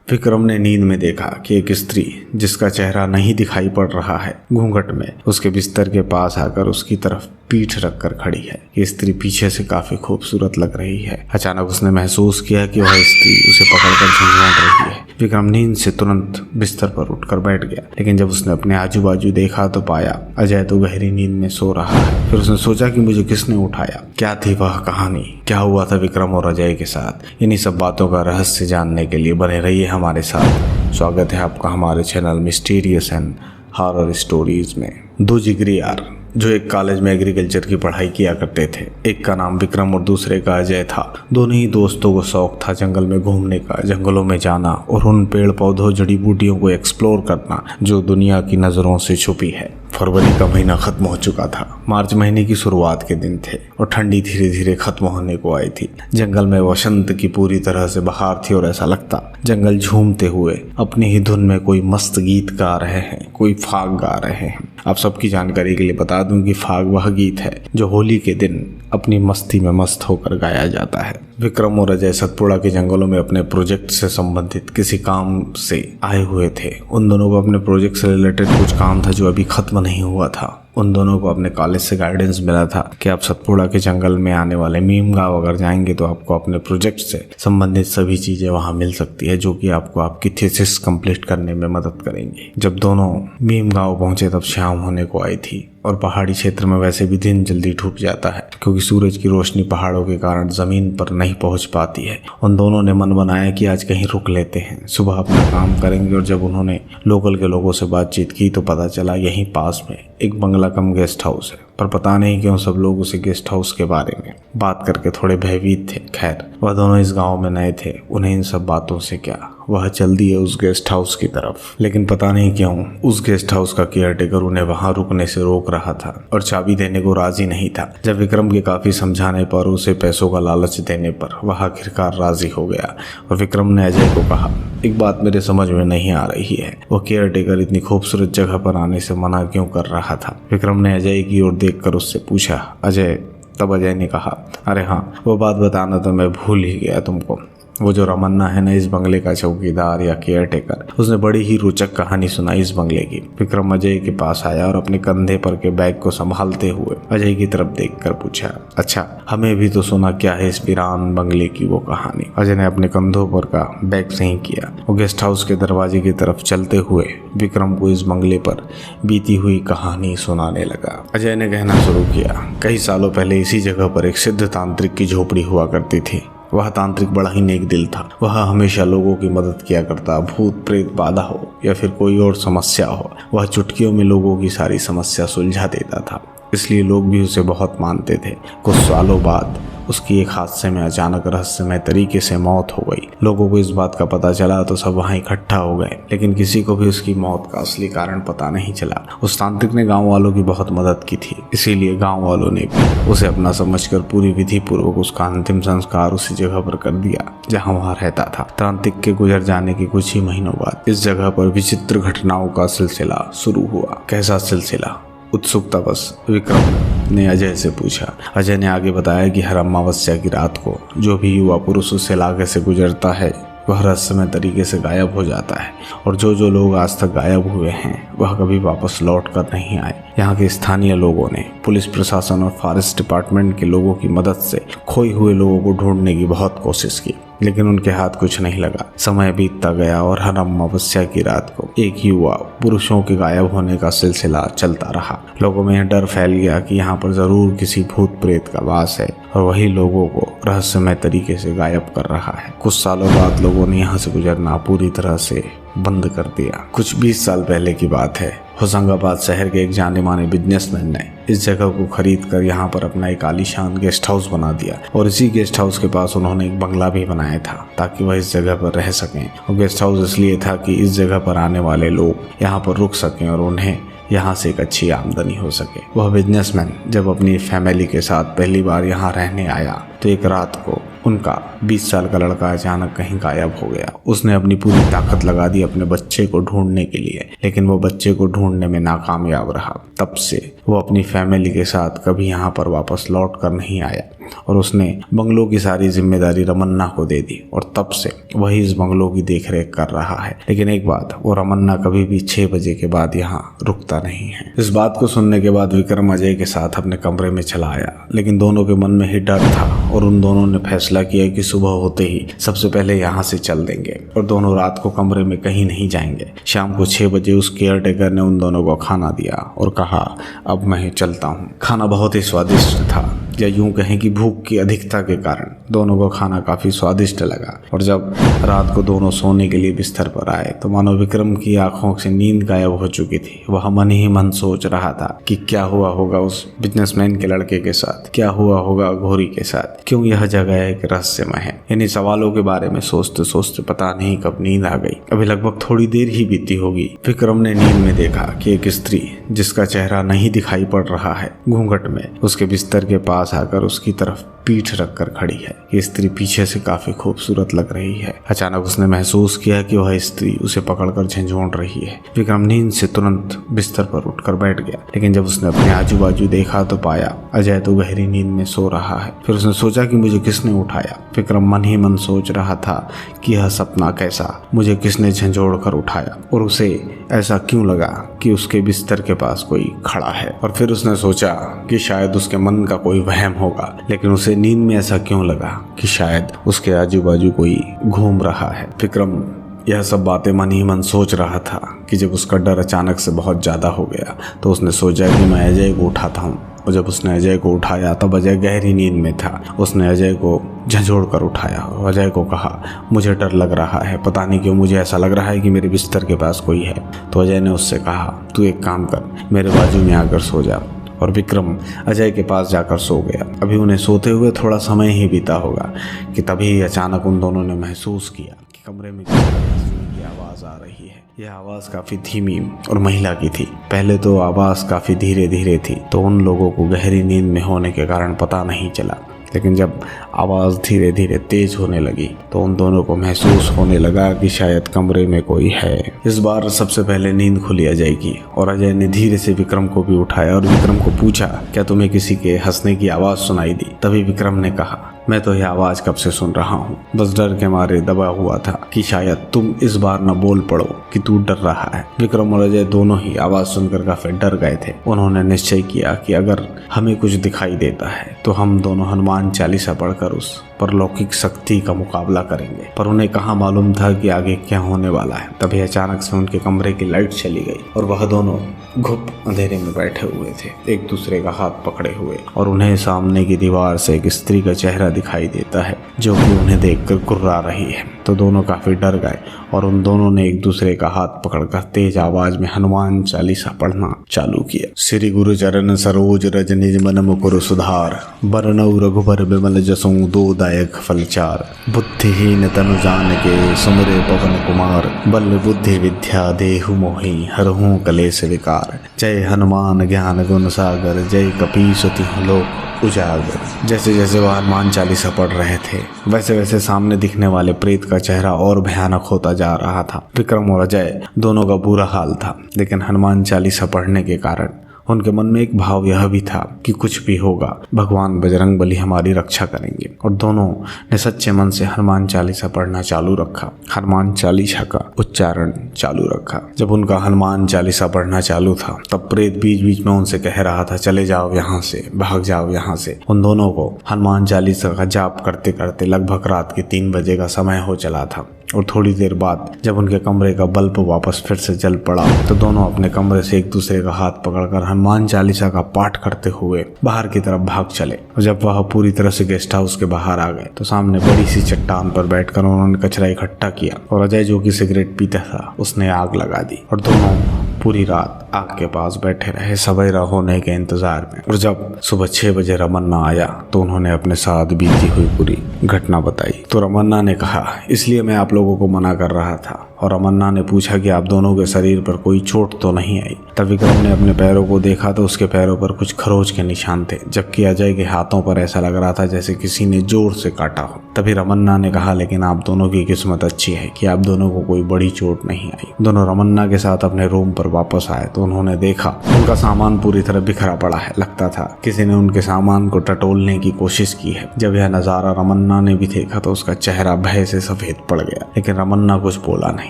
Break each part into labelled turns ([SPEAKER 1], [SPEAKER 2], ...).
[SPEAKER 1] विक्रम ने नींद में देखा कि एक स्त्री जिसका चेहरा नहीं दिखाई पड़ रहा है घूंघट में उसके बिस्तर के पास आकर उसकी तरफ पीठ रखकर खड़ी है। ये स्त्री पीछे से काफी खूबसूरत लग रही है। अचानक उसने महसूस किया कि वह स्त्री उसे पकड़कर झंझोड़ रही है। विक्रम नींद से तुरंत बिस्तर पर उठकर बैठ गया, लेकिन जब उसने अपने आजू बाजू देखा तो पाया अजय तो गहरी नींद में सो रहा है। फिर उसने सोचा कि मुझे किसने उठाया, क्या थी वह कहानी, क्या हुआ था विक्रम और अजय के साथ। इन्हीं सब बातों का रहस्य जानने के लिए बने रहिए हमारे साथ। स्वागत है आपका हमारे channel mysterious and horror stories में। दो जिगरी यार जो एक कॉलेज में एग्रीकल्चर की पढ़ाई किया करते थे। एक का नाम विक्रम और दूसरे का अजय था। दोनों ही दोस्तों को शौक था जंगल में घूमने का, जंगलों में जाना और उन पेड़ पौधों जड़ी बूटियों को एक्सप्लोर करना जो दुनिया की नजरों से छुपी है। फरवरी का महीना खत्म हो चुका था। मार्च महीने की शुरुआत के दिन थे और ठंडी धीरे धीरे खत्म होने को आई थी। जंगल में वसंत की पूरी तरह से बहार थी और ऐसा लगता जंगल झूमते हुए अपनी ही धुन में कोई मस्त गीत गा रहे हैं, कोई फाग गा रहे हैं। आप सबकी जानकारी के लिए बता दूं कि फाग वह गीत है जो होली के दिन अपनी मस्ती में मस्त होकर गाया जाता है। विक्रम और अजय सतपुड़ा के जंगलों में अपने प्रोजेक्ट से संबंधित किसी काम से आए हुए थे। उन दोनों को अपने प्रोजेक्ट से रिलेटेड कुछ काम था जो अभी खत्म नहीं हुआ था। उन दोनों को अपने कॉलेज से गाइडेंस मिला था कि आप सतपुड़ा के जंगल में आने वाले मीम गांव अगर जाएंगे तो आपको अपने प्रोजेक्ट से संबंधित सभी चीजें वहां मिल सकती है जो कि आपको आपकी थीसिस कंप्लीट करने में मदद करेंगे। जब दोनों मीम गांव पहुंचे तब शाम होने को आई थी और पहाड़ी क्षेत्र में वैसे भी दिन जल्दी डूब जाता है क्योंकि सूरज की रोशनी पहाड़ों के कारण जमीन पर नहीं पहुंच पाती है। उन दोनों ने मन बनाया कि आज कहीं रुक लेते हैं, सुबह अपना काम करेंगे। और जब उन्होंने लोकल के लोगों से बातचीत की तो पता चला यहीं पास में एक बंगला कम गेस्ट हाउस है, पर पता नहीं क्यों सब लोग उसे गेस्ट हाउस के बारे में बात करके थोड़े भयभीत थे। खैर, वह दोनों इस गांव में नए थे, उन्हें इन सब बातों से क्या। वह चल दिए उस गेस्ट हाउस की तरफ, लेकिन पता नहीं क्यों उस गेस्ट हाउस का केयरटेकर उन्हें वहां रुकने से रोक रहा था और चाबी देने को राजी नहीं था। जब विक्रम के काफी समझाने पर, उसे पैसों का लालच देने पर वह आखिरकार राजी हो गया और विक्रम ने अजय को कहा, एक बात मेरे समझ में नहीं आ रही है, वो केयरटेकर इतनी खूबसूरत जगह पर आने से मना क्यों कर रहा था। विक्रम ने अजय की ओर देखकर उससे पूछा, अजय। तब अजय ने कहा, अरे हाँ, वो बात बताना तो मैं भूल ही गया तुमको। वो जो रमन्ना है ना, इस बंगले का चौकीदार या केयरटेकर, उसने बड़ी ही रोचक कहानी सुनाई इस बंगले की। विक्रम अजय के पास आया और अपने कंधे पर के बैग को संभालते हुए अजय की तरफ देखकर पूछा, अच्छा, हमें भी तो सुना क्या है इस वीरान बंगले की वो कहानी। अजय ने अपने कंधों पर का बैग सही किया। वो गेस्ट हाउस के दरवाजे की तरफ चलते हुए विक्रम को इस बंगले पर बीती हुई कहानी सुनाने लगा। अजय ने कहना शुरू किया, कई सालों पहले इसी जगह पर एक सिद्ध तांत्रिक की झोपड़ी हुआ करती थी। वह तांत्रिक बड़ा ही नेक दिल था। वह हमेशा लोगों की मदद किया करता। भूत प्रेत बाधा हो या फिर कोई और समस्या हो, वह चुटकियों में लोगों की सारी समस्या सुलझा देता था। इसलिए लोग भी उसे बहुत मानते थे। कुछ सालों बाद उसकी एक हादसे में अचानक रहस्यमय तरीके से मौत हो गई। लोगों को इस बात का पता चला तो सब वहां इकट्ठा हो गए, लेकिन किसी को भी उसकी मौत का असली कारण पता नहीं चला। उस तांत्रिक ने गांव वालों की बहुत मदद की थी, इसीलिए गांव वालों ने भी उसे अपना समझकर पूरी विधि पूर्वक उसका अंतिम संस्कार उसी जगह पर कर दिया जहाँ वह रहता था। तांत्रिक के गुजर जाने के कुछ ही महीनों बाद इस जगह पर विचित्र घटनाओं का सिलसिला शुरू हुआ। कैसा सिलसिला? उत्सुकता बस विक्रम ने अजय से पूछा। अजय ने आगे बताया कि हर अमावस्या की रात को जो भी युवा पुरुष उस इलाके से गुजरता है वह रहस्यमय तरीके से गायब हो जाता है और जो लोग आज तक गायब हुए हैं वह कभी वापस लौट कर नहीं आए। यहाँ के स्थानीय लोगों ने पुलिस प्रशासन और फॉरेस्ट डिपार्टमेंट के लोगों की मदद से खोए हुए लोगों को ढूंढने की बहुत कोशिश की, लेकिन उनके हाथ कुछ नहीं लगा। समय बीतता गया और हर अमावस्या की रात को एक युवा पुरुषों के गायब होने का सिलसिला चलता रहा। लोगों में यह डर फैल गया कि यहाँ पर जरूर किसी भूत प्रेत का वास है और वही लोगों को रहस्यमय तरीके से गायब कर रहा है। कुछ सालों बाद लोगों ने यहाँ से गुजरना पूरी तरह से बंद कर दिया। कुछ 20 साल पहले की बात है। होशंगाबाद शहर के एक जाने माने बिजनेसमैन ने इस जगह को खरीद कर यहाँ पर अपना एक आलीशान गेस्ट हाउस बना दिया और इसी गेस्ट हाउस के पास उन्होंने एक बंगला भी बनाया था ताकि वह इस जगह पर रह सकें। और गेस्ट हाउस इसलिए था कि इस जगह पर आने वाले लोग यहाँ पर रुक सकें और उन्हें यहाँ से एक अच्छी आमदनी हो सके। वह बिजनेसमैन जब अपनी फैमिली के साथ पहली बार यहाँ रहने आया तो एक रात को उनका 20 साल का लड़का अचानक कहीं गायब हो गया। उसने अपनी पूरी ताकत लगा दी अपने बच्चे को ढूंढने के लिए, लेकिन वो बच्चे को ढूंढने में नाकामयाब रहा। तब से वो अपनी फैमिली के साथ कभी यहाँ पर वापस लौट कर नहीं आया और उसने बंगलों की सारी जिम्मेदारी रमन्ना को दे दी और तब से वही इस बंगलों की देखरेख कर रहा है। लेकिन एक बात, वो रमन्ना कभी भी 6 बजे के बाद यहाँ रुकता नहीं है। इस बात को सुनने के बाद विक्रम अजय के साथ अपने कमरे में चला आया, लेकिन दोनों के मन में ही डर था और उन दोनों ने फैसला किया कि सुबह होते ही सबसे पहले यहाँ से चल देंगे और दोनों रात को कमरे में कहीं नहीं जाएंगे। शाम को 6 बजे उस केयर टेकर ने उन दोनों को खाना दिया और कहा, अब मैं चलता हूँ। खाना बहुत ही स्वादिष्ट था, या यूं कहें कि भूख की अधिकता के कारण दोनों को खाना काफी स्वादिष्ट लगा। और जब रात को दोनों सोने के लिए बिस्तर पर आए तो मानो विक्रम की आंखों से नींद गायब हो चुकी थी। वह मन ही मन सोच रहा था कि क्या हुआ होगा उस बिजनेसमैन के लड़के के साथ, क्या हुआ होगा घोरी के साथ, क्यों यह जगह एक रहस्यमय है। इन्हीं सवालों के बारे में सोचते सोचते पता नहीं कब नींद आ गई। अभी लगभग थोड़ी देर ही बीती होगी। विक्रम ने नींद में देखा कि एक स्त्री जिसका चेहरा नहीं दिखाई पड़ रहा है, घूंघट में उसके बिस्तर के पास आकर उसकी तरफ पीठ रखकर खड़ी है। ये स्त्री पीछे से काफी खूबसूरत लग रही है। अचानक उसने महसूस किया कि वह स्त्री उसे पकड़कर झंझोड़ रही है। विक्रम नींद से तुरंत बिस्तर पर उठकर बैठ गया, लेकिन जब उसने अपने आजू बाजू देखा तो पाया अजय तो गहरी नींद में सो रहा है। फिर उसने सोचा कि मुझे किसने उठाया। विक्रम मन ही मन सोच रहा था कि यह सपना कैसा, मुझे किसने झंझोड़ कर उठाया और उसे ऐसा क्यों लगा कि उसके बिस्तर के पास कोई खड़ा है। और फिर उसने सोचा कि शायद उसके मन का कोई वहम होगा, लेकिन उसे नींद में ऐसा क्यों लगा कि शायद उसके आजू बाजू कोई घूम रहा है। विक्रम यह सब बातें मन ही मन सोच रहा था कि जब उसका डर अचानक से बहुत ज्यादा हो गया तो उसने सोचा कि मैं अजय को उठाता हूँ। और जब उसने अजय को उठाया तब अजय गहरी नींद में था। उसने अजय को झंझोड़ कर उठाया और अजय को कहा, मुझे डर लग रहा है, पता नहीं क्यों मुझे ऐसा लग रहा है कि मेरे बिस्तर के पास कोई है। तो अजय ने उससे कहा, तू एक काम कर, मेरे बाजू में आकर सो जा। और विक्रम अजय के पास जाकर सो गया। अभी उन्हें सोते हुए थोड़ा समय ही बीता होगा कि तभी अचानक उन दोनों ने महसूस किया कि कमरे में किसी की आवाज़ आ रही है। यह आवाज़ काफ़ी धीमी और महिला की थी। पहले तो आवाज़ काफ़ी धीरे धीरे थी तो उन लोगों को गहरी नींद में होने के कारण पता नहीं चला, लेकिन जब आवाज़ धीरे धीरे तेज होने लगी तो उन दोनों को महसूस होने लगा कि शायद कमरे में कोई है। इस बार सबसे पहले नींद खुली अजय की और अजय ने धीरे से विक्रम को भी उठाया और विक्रम को पूछा, क्या तुम्हें किसी के हंसने की आवाज़ सुनाई दी? तभी विक्रम ने कहा, मैं तो यह आवाज़ कब से सुन रहा हूँ, बस डर के मारे दबा हुआ था कि शायद तुम इस बार न बोल पड़ो कि तू डर रहा है। विक्रम और अजय दोनों ही आवाज़ सुनकर काफी डर गए थे। उन्होंने निश्चय किया कि अगर हमें कुछ दिखाई देता है तो हम दोनों हनुमान चालीसा पढ़कर उस परलौकिक शक्ति का मुकाबला करेंगे। पर उन्हें कहाँ मालूम था कि आगे क्या होने वाला है। तभी अचानक से उनके कमरे की लाइट चली गई और वह दोनों घुप अंधेरे में बैठे हुए थे, एक दूसरे का हाथ पकड़े हुए, और उन्हें सामने की दीवार से एक स्त्री का चेहरा दिखाई देता है जो कि उन्हें देखकर कुर्रा रही है। तो दोनों काफी डर गए और उन दोनों ने एक दूसरे का हाथ पकड़कर तेज आवाज में हनुमान चालीसा पढ़ना चालू किया। श्री गुरु चरण सरोज रज निज मन मुकुर सुधार, बरनऊ रघुबर बिमल जसों दो दायक फलचार, बुद्धिहीन तनु जान के सुमरे पवन कुमार, बल बुद्धि विद्या देहु मोहि हरहु कलेश विकार। जय हनुमान ज्ञान गुण सागर, जय कपीसति लोक उजागर। जैसे जैसे वह हनुमान चालीसा पढ़ रहे थे वैसे वैसे सामने दिखने वाले प्रेत का चेहरा और भयानक होता जा रहा था। विक्रम और अजय दोनों का बुरा हाल था, लेकिन हनुमान चालीसा पढ़ने के कारण उनके मन में एक भाव यह भी था कि कुछ भी होगा भगवान बजरंग बली हमारी रक्षा करेंगे। और दोनों ने सच्चे मन से हनुमान चालीसा पढ़ना चालू रखा, हनुमान चालीसा का उच्चारण चालू रखा। जब उनका हनुमान चालीसा पढ़ना चालू था तब प्रेत बीच बीच में उनसे कह रहा था, चले जाओ यहाँ से, भाग जाओ यहाँ से। उन दोनों को हनुमान चालीसा का जाप करते करते लगभग रात के 3 बजे का समय हो चला था। और थोड़ी देर बाद जब उनके कमरे का बल्ब वापस फिर से जल पड़ा तो दोनों अपने कमरे से एक दूसरे का हाथ पकड़कर हनुमान चालीसा का पाठ करते हुए बाहर की तरफ भाग चले। और जब वह पूरी तरह से गेस्ट हाउस के बाहर आ गए तो सामने बड़ी सी चट्टान पर बैठकर उन्होंने कचरा इकट्ठा किया और अजय जो कि सिगरेट पीता था उसने आग लगा दी और दोनों पूरी रात आग के पास बैठे रहे सवेरा होने के इंतजार में। और जब सुबह 6 बजे रमन्ना आया तो उन्होंने अपने साथ बीती हुई पूरी घटना बताई। तो रमन्ना ने कहा, इसलिए मैं आप लोगों को मना कर रहा था और रमन्ना ने पूछा कि आप दोनों के शरीर पर कोई चोट तो नहीं आई। तब विक्रम ने अपने पैरों को देखा तो उसके पैरों पर कुछ खरोच के निशान थे, जबकि अजय के हाथों पर ऐसा लग रहा था जैसे किसी ने जोर से काटा हो। तभी रमन्ना ने कहा, लेकिन आप दोनों की किस्मत अच्छी है कि आप दोनों को कोई बड़ी चोट नहीं आई। दोनों रमन्ना के साथ अपने रूम पर वापस आए तो उन्होंने देखा उनका सामान पूरी तरह बिखरा पड़ा है। लगता था किसी ने उनके सामान को टटोलने की कोशिश की है। जब यह नजारा रमन्ना ने भी देखा तो उसका चेहरा भय से सफेद पड़ गया, लेकिन रमन्ना कुछ बोला नहीं।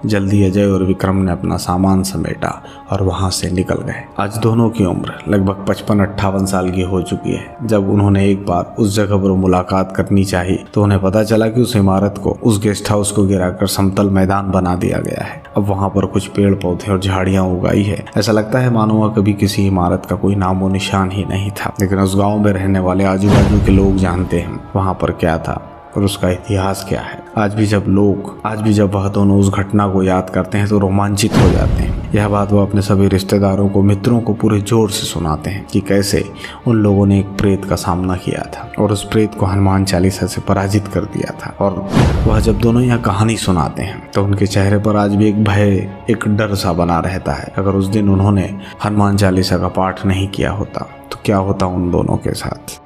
[SPEAKER 1] जल्दी अजय और विक्रम ने अपना सामान समेटा और वहां से निकल गए। आज दोनों की उम्र लगभग 55-58 साल की हो चुकी है। जब उन्होंने एक बार उस जगह पर मुलाकात करनी चाहिए तो उन्हें पता चला कि उस इमारत को, उस गेस्ट हाउस को गिराकर समतल मैदान बना दिया गया है। अब वहां पर कुछ पेड़ पौधे और झाड़ियां उगाई है। ऐसा लगता है मानो वहाँ कभी किसी इमारत का कोई नामो निशान ही नहीं था। लेकिन उस गाँव में रहने वाले आजू बाजू के लोग जानते हैं वहाँ पर क्या था और उसका इतिहास क्या है। आज भी जब वह दोनों उस घटना को याद करते हैं तो रोमांचित हो जाते हैं। यह बात वो अपने सभी रिश्तेदारों को, मित्रों को पूरे जोर से सुनाते हैं कि कैसे उन लोगों ने एक प्रेत का सामना किया था और उस प्रेत को हनुमान चालीसा से पराजित कर दिया था। और वह जब दोनों यह कहानी सुनाते हैं तो उनके चेहरे पर आज भी एक भय, एक डर सा बना रहता है। अगर उस दिन उन्होंने हनुमान चालीसा का पाठ नहीं किया होता तो क्या होता उन दोनों के साथ।